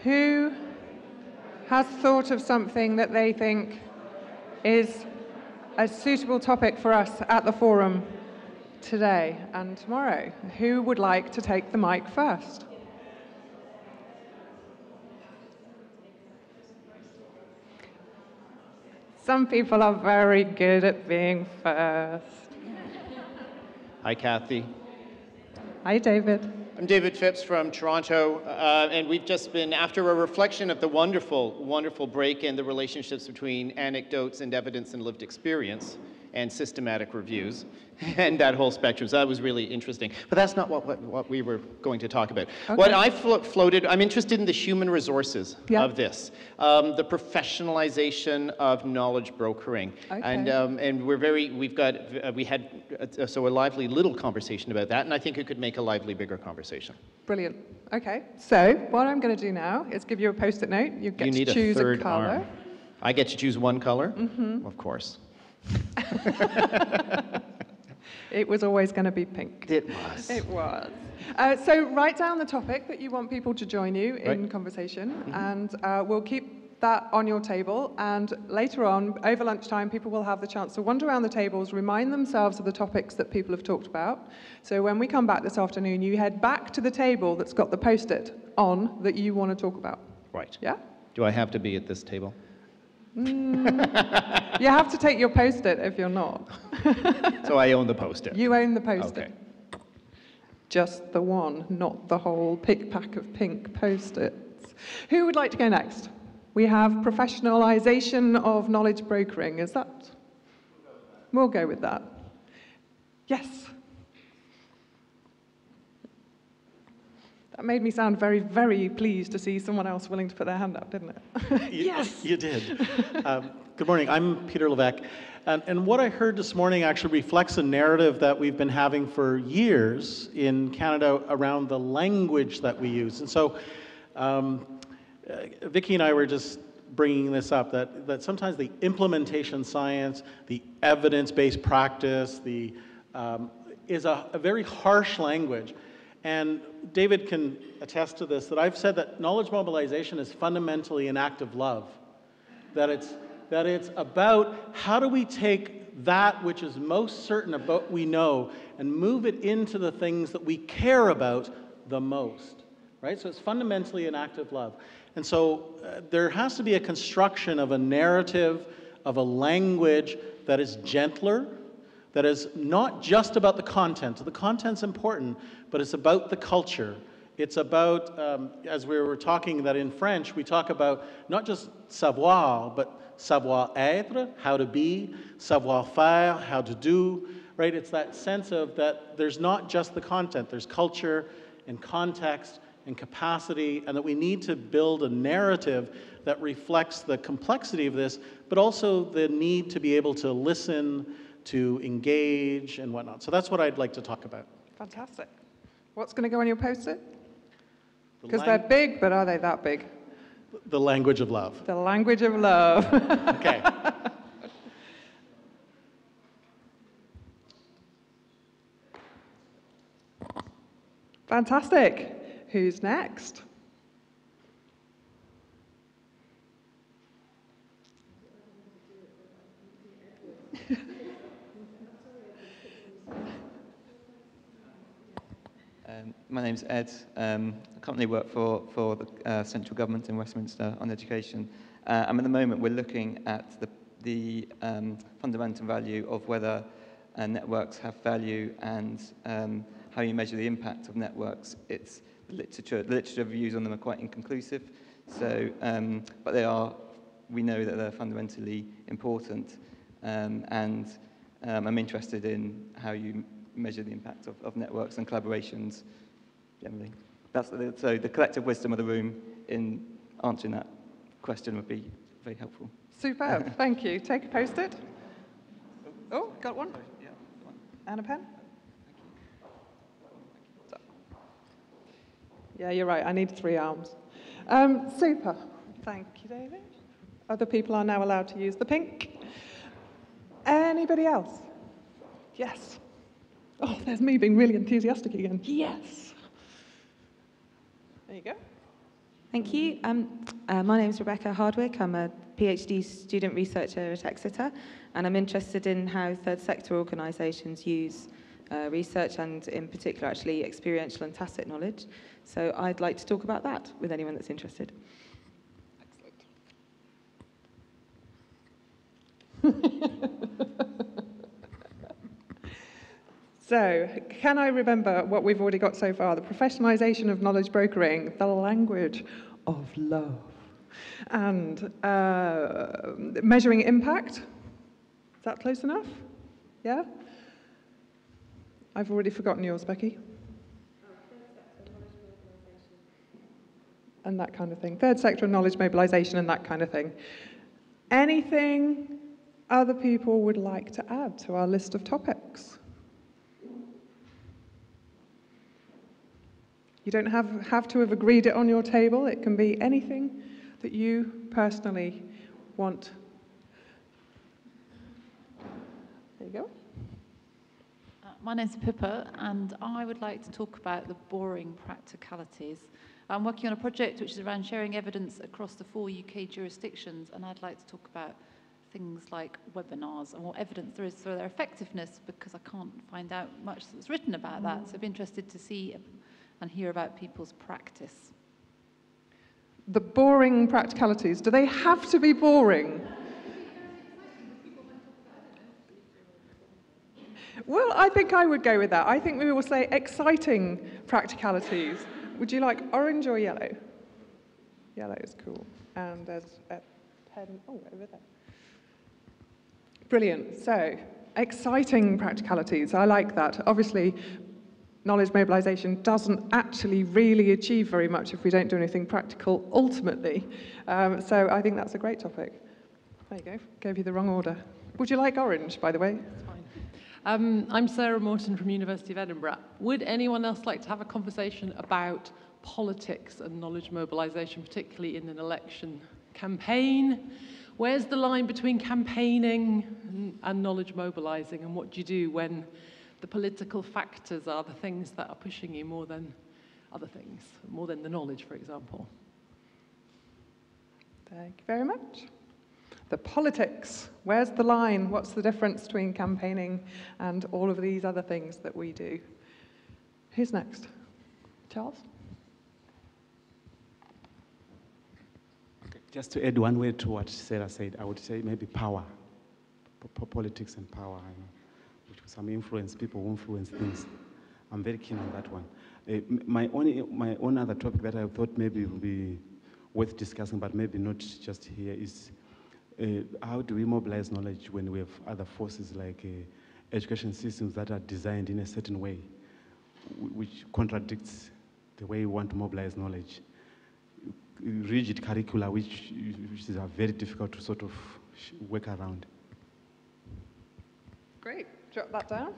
Who has thought of something that they think is a suitable topic for us at the forum today and tomorrow? Who would like to take the mic first? Some people are very good at being first. Hi, Kathy. Hi, David. I'm David Phipps from Toronto, and we've just been, after a reflection of the wonderful, wonderful break in the relationships between anecdotes and evidence and lived experience and systematic reviews and that whole spectrum. So that was really interesting. But that's not what we were going to talk about. Okay. What I floated, I'm interested in the human resources of this, the professionalization of knowledge brokering. Okay. And we had a lively little conversation about that, and I think it could make a lively, bigger conversation. Brilliant. Okay, so what I'm going to do now is give you a Post-it note. You get to choose a color. Arm. I get to choose one color? Mm-hmm. Of course. It was always going to be pink. It was. It was. So write down the topic that you want people to join you in conversation, and we'll keep that on your table. And later on, over lunchtime, people will have the chance to wander around the tables, remind themselves of the topics that people have talked about. So when we come back this afternoon, you head back to the table that's got the Post-it on that you want to talk about. Right. Yeah? Do I have to be at this table? You have to take your Post-it if you're not. So I own the Post-it. You own the Post-it. Okay. Just the one, not the whole pick-pack of pink Post-its. Who would like to go next? We have professionalization of knowledge brokering. Is that? We'll go with that. Yes. That made me sound very, very pleased to see someone else willing to put their hand up, didn't it? Yes! You did. Good morning. I'm Peter Levesque. And what I heard this morning actually reflects a narrative that we've been having for years in Canada around the language that we use. And so Vicki and I were just bringing this up, that sometimes the implementation science, the evidence-based practice, is a very harsh language. And David can attest to this, that I've said that knowledge mobilization is fundamentally an act of love. That it's about how do we take that which is most certain about what we know and move it into the things that we care about the most, right? So it's fundamentally an act of love. And so there has to be a construction of a narrative, of a language that is gentler, that is not just about the content. The content's important, but it's about the culture. It's about, as we were talking, that in French, we talk about not just savoir, but savoir-être, how to be, savoir-faire, how to do, right? It's that sense of that there's not just the content, there's culture and context and capacity, and that we need to build a narrative that reflects the complexity of this, but also the need to be able to listen, to engage, and whatnot. So that's what I'd like to talk about. Fantastic. What's going to go on your Post-it? Because they're big, but are they that big? The language of love. The language of love. Okay. Fantastic. Who's next? My name's Ed. I currently work for the central government in Westminster on education. And at the moment, we're looking at the fundamental value of whether networks have value and how you measure the impact of networks. It's the literature reviews on them are quite inconclusive. So, but we know that they're fundamentally important. And I'm interested in how you measure the impact of networks and collaborations generally. So the collective wisdom of the room in answering that question would be very helpful. Superb, thank you. Take a Post-it. Oh, got one? Yeah, one. And a pen? Yeah, you're right, I need 3 arms. Super, thank you, David. Other people are now allowed to use the pink. Anybody else? Yes. Oh, there's me being really enthusiastic again. Yes. There you go. Thank you. My name is Rebecca Hardwick. I'm a PhD student researcher at Exeter, and I'm interested in how third sector organisations use research and, in particular, actually experiential and tacit knowledge. So I'd like to talk about that with anyone that's interested. So, can I remember what we've already got so far? The professionalisation of knowledge brokering, the language of love, and measuring impact. Is that close enough? Yeah? I've already forgotten yours, Becky. And that kind of thing. Third sector knowledge mobilisation and that kind of thing. Anything other people would like to add to our list of topics? You don't have to have agreed it on your table. It can be anything that you personally want. There you go. My name's Pippa, and I would like to talk about the boring practicalities. I'm working on a project which is around sharing evidence across the 4 UK jurisdictions, and I'd like to talk about things like webinars and what evidence there is for their effectiveness, because I can't find out much that's written about that. So I'd be interested to see and hear about people's practice. The boring practicalities, do they have to be boring? Well, I think I would go with that. I think we will say exciting practicalities. Would you like orange or yellow? Yellow is cool. And there's a pen, over there. Brilliant. So, exciting practicalities. I like that. Obviously, knowledge mobilisation doesn't actually really achieve very much if we don't do anything practical ultimately. So I think that's a great topic. There you go. Gave you the wrong order. Would you like orange, by the way? That's fine. I'm Sarah Morton from University of Edinburgh. Would anyone else like to have a conversation about politics and knowledge mobilisation, particularly in an election campaign? Where's the line between campaigning and knowledge mobilising, and what do you do when the political factors are the things that are pushing you more than other things, more than the knowledge, for example? Thank you very much. The politics. Where's the line? What's the difference between campaigning and all of these other things that we do? Who's next? Charles? Okay. Just to add one word to what Sarah said, I would say maybe power. Politics and power. Some influence, people who influence things. I'm very keen on that one. My own other topic that I thought maybe would be worth discussing, but maybe not just here, is how do we mobilize knowledge when we have other forces like education systems that are designed in a certain way, which contradicts the way we want to mobilize knowledge. Rigid curricula, which is very difficult to sort of work around. Great. Jot that down.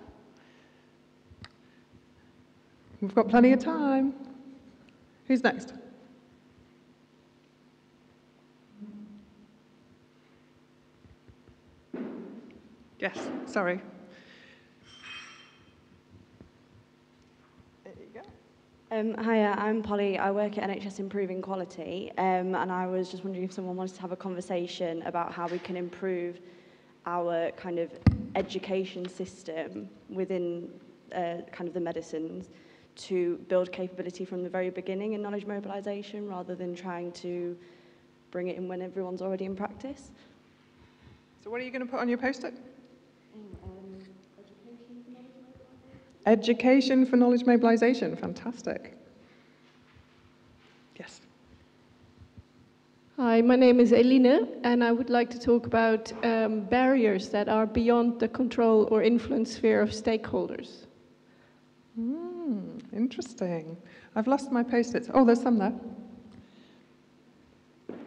We've got plenty of time. Who's next? Yes, sorry. There you go. Hiya, I'm Polly. I work at NHS Improving Quality, and I was just wondering if someone wanted to have a conversation about how we can improve our kind of education system within kind of the medicines to build capability from the very beginning in knowledge mobilisation rather than trying to bring it in when everyone's already in practice. So what are you going to put on your post-it? Education for knowledge mobilisation. Fantastic. Yes. Hi, my name is Eline, and I would like to talk about barriers that are beyond the control or influence sphere of stakeholders. Interesting. I've lost my post-its. Oh, there's some there.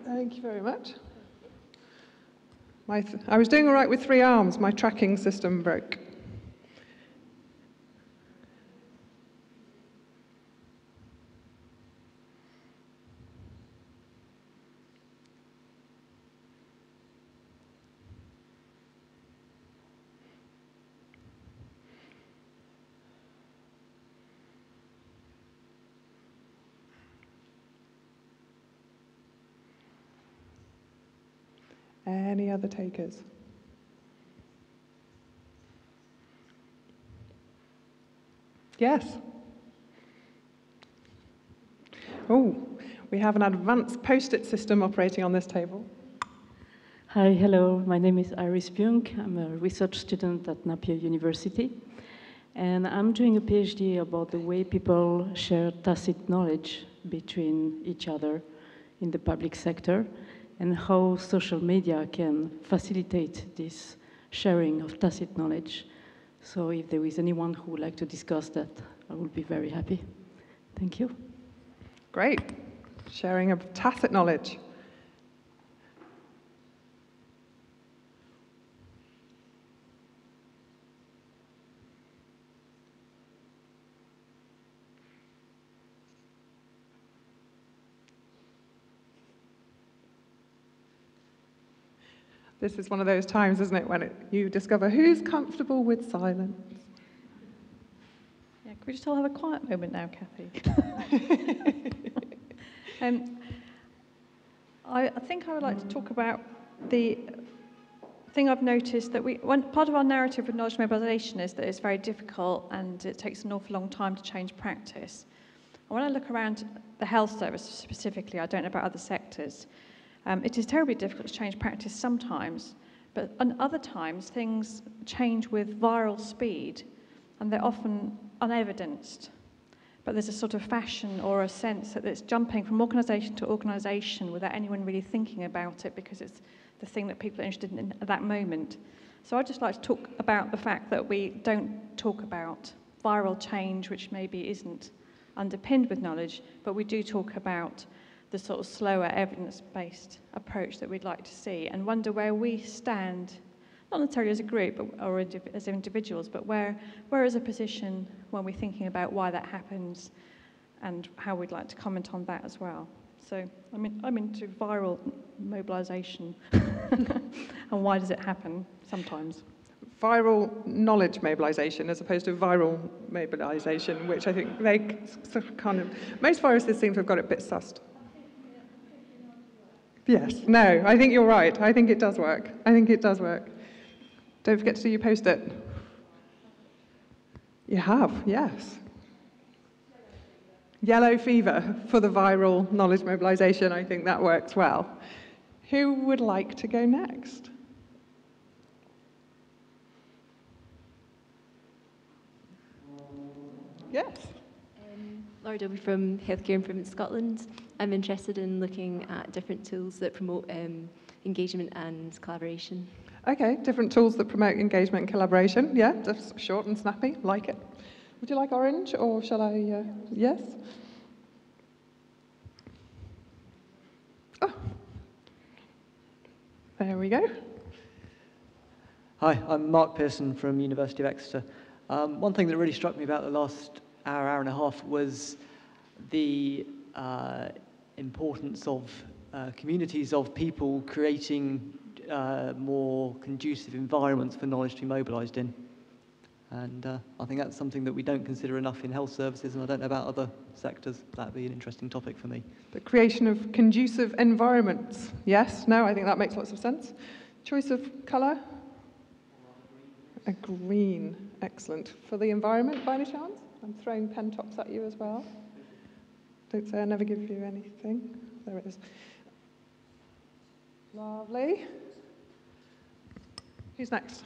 Thank you very much. I was doing all right with 3 arms. My tracking system broke. Any other takers? Yes. Oh, we have an advanced post-it system operating on this table. Hi, hello. My name is Iris Bjunk. I'm a research student at Napier University. And I'm doing a PhD about the way people share tacit knowledge between each other in the public sector and how social media can facilitate this sharing of tacit knowledge. So if there is anyone who would like to discuss that, I would be very happy. Thank you. Great. Sharing of tacit knowledge. This is one of those times, isn't it, when you discover who's comfortable with silence. Yeah, could we just all have a quiet moment now, Kathy? I think I would like to talk about the thing I've noticed that part of our narrative with knowledge mobilisation is that it's very difficult and it takes an awful long time to change practice. And when I look around the health service specifically, I don't know about other sectors, it is terribly difficult to change practice sometimes, but other times things change with viral speed and they're often unevidenced. But there's a sort of fashion or a sense that it's jumping from organisation to organisation without anyone really thinking about it because it's the thing that people are interested in at that moment. So I'd just like to talk about the fact that we don't talk about viral change, which maybe isn't underpinned with knowledge, but we do talk about the sort of slower evidence-based approach that we'd like to see and wonder where we stand, not necessarily as a group or as individuals, but where is a position when we're thinking about why that happens and how we'd like to comment on that as well. So I'm into viral mobilisation and why does it happen sometimes? Viral knowledge mobilisation as opposed to viral mobilisation, which I think they sort of kind of, most viruses seem to have got it a bit sussed. Yes, no, I think you're right. I think it does work. I think it does work. Don't forget to do your post-it. You have, yes. Yellow fever for the viral knowledge mobilisation. I think that works well. Who would like to go next? Yes. Laura Dobie from Healthcare Improvement Scotland. I'm interested in looking at different tools that promote engagement and collaboration. Okay, different tools that promote engagement and collaboration. Yeah, that's short and snappy, like it. Would you like orange or shall I, yes? Oh, there we go. Hi, I'm Mark Pearson from University of Exeter. One thing that really struck me about the last hour and a half was the importance of communities of people creating more conducive environments for knowledge to be mobilised in. And I think that's something that we don't consider enough in health services, and I don't know about other sectors. That'd be an interesting topic for me. The creation of conducive environments. Yes, no, I think that makes lots of sense. Choice of colour? A green, excellent. For the environment, by any chance? I'm throwing pen tops at you as well. Don't say I never give you anything. There it is. Lovely. Who's next?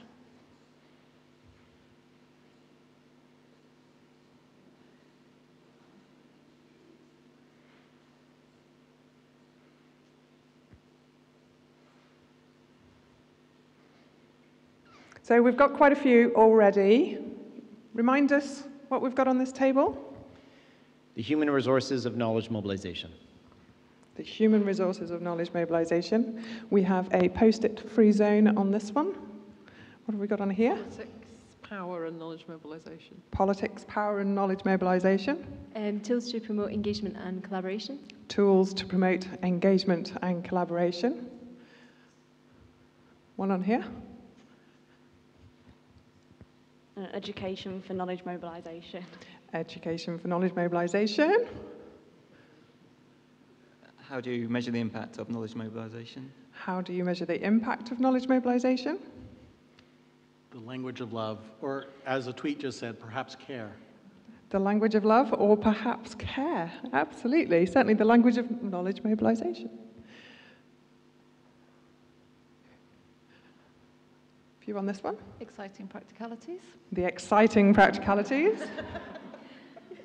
So we've got quite a few already. Remind us what we've got on this table. The human resources of knowledge mobilization. The human resources of knowledge mobilization. We have a post-it free zone on this one. What have we got on here? Politics, power and knowledge mobilization. Politics, power and knowledge mobilization. Tools to promote engagement and collaboration. Tools to promote engagement and collaboration. One on here. Education for knowledge mobilisation. Education for knowledge mobilisation. How do you measure the impact of knowledge mobilisation? How do you measure the impact of knowledge mobilization? The language of love, or as a tweet just said, perhaps care. The language of love, or perhaps care. Absolutely, certainly the language of knowledge mobilization. View on this one? Exciting practicalities. The exciting practicalities.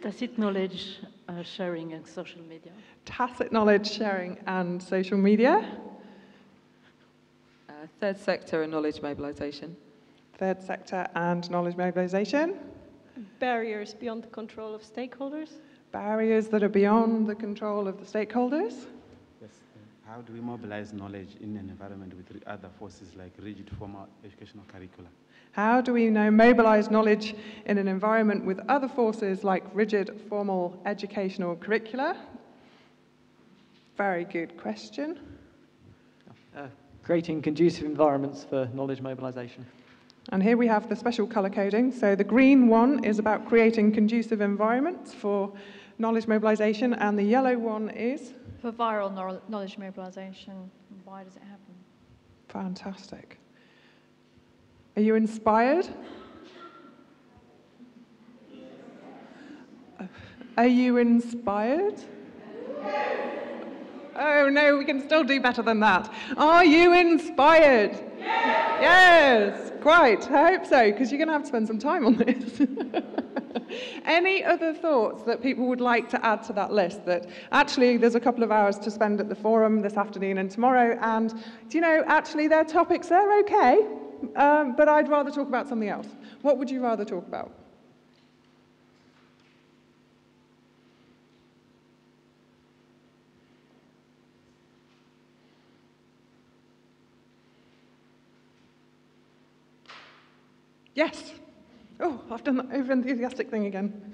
Tacit knowledge sharing and social media. Tacit knowledge sharing and social media. Third sector and knowledge mobilization. Third sector and knowledge mobilization. Barriers beyond the control of stakeholders. Barriers that are beyond the control of the stakeholders. Yes. How do we mobilize knowledge in an environment with other forces like rigid formal educational curricula? How do we mobilize knowledge in an environment with other forces like rigid formal educational curricula? Very good question. Creating conducive environments for knowledge mobilisation. And here we have the special colour coding. So the green one is about creating conducive environments for knowledge mobilisation, and the yellow one is? For viral knowledge mobilisation. Why does it happen? Fantastic. Are you inspired? Are you inspired? Oh no, we can still do better than that. Are you inspired? Yes, quite. I hope so, because you're going to have to spend some time on this. Any other thoughts that people would like to add to that list? That actually there's a couple of hours to spend at the forum this afternoon and tomorrow, and do you know, actually their topics, they're okay, but I'd rather talk about something else. What would you rather talk about? Yes. Oh, I've done that over-enthusiastic thing again.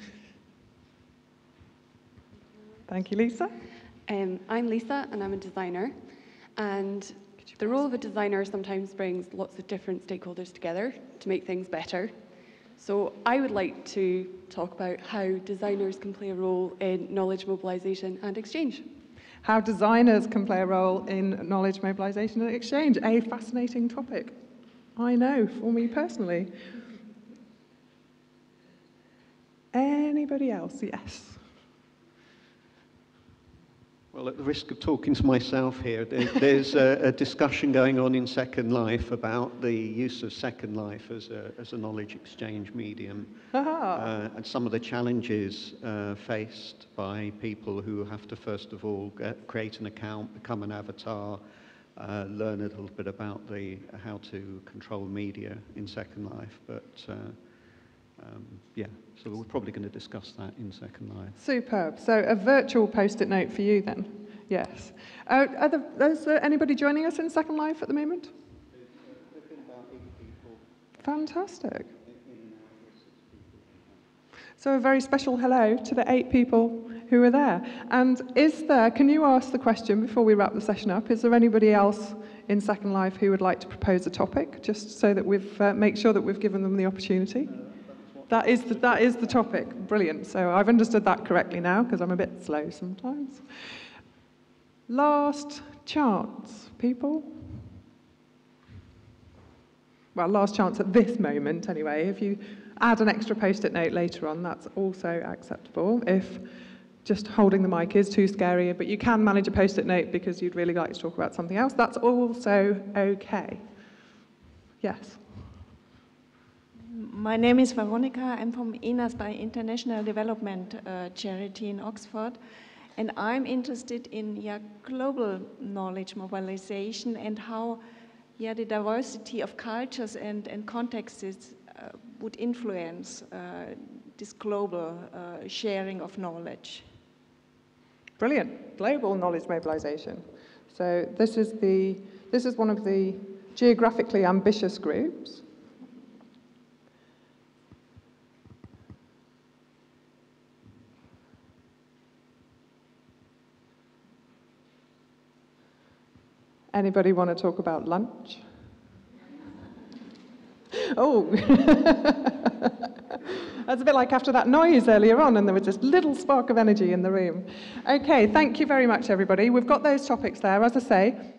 Thank you, Lisa. I'm Lisa, and I'm a designer. And the role of a designer sometimes brings lots of different stakeholders together to make things better. So I would like to talk about how designers can play a role in knowledge mobilisation and exchange. How designers can play a role in knowledge mobilisation and exchange. A fascinating topic. I know, for me personally. Anybody else? Yes. Well, at the risk of talking to myself here, there's a discussion going on in Second Life about the use of Second Life as a knowledge exchange medium, and some of the challenges faced by people who have to, first of all, create an account, become an avatar, learn a little bit about how to control media in Second Life, but yeah, so we're probably going to discuss that in Second Life. Superb. So a virtual post-it note for you then. Yes. Is there anybody joining us in Second Life at the moment? There's been about 8 people. Fantastic. So a very special hello to the 8 people who are there. And can you ask the question before we wrap the session up, is there anybody else in Second Life who would like to propose a topic, just so that we've make sure that we've given them the opportunity? That is the topic. Brilliant. So I've understood that correctly now, because I'm a bit slow sometimes. Last chance, people. Well, last chance at this moment, anyway. If you add an extra post-it note later on, that's also acceptable. If just holding the mic is too scary, but you can manage a post-it note because you'd really like to talk about something else, that's also okay. Yes. My name is Veronica. I'm from INASPA, International Development Charity in Oxford, and I'm interested in global knowledge mobilization and how the diversity of cultures and contexts would influence this global sharing of knowledge. Brilliant. Global knowledge mobilization. So this is one of the geographically ambitious groups. Anybody want to talk about lunch? Oh, that's a bit like after that noise earlier on, and there was this little spark of energy in the room. Okay, thank you very much, everybody. We've got those topics there, as I say.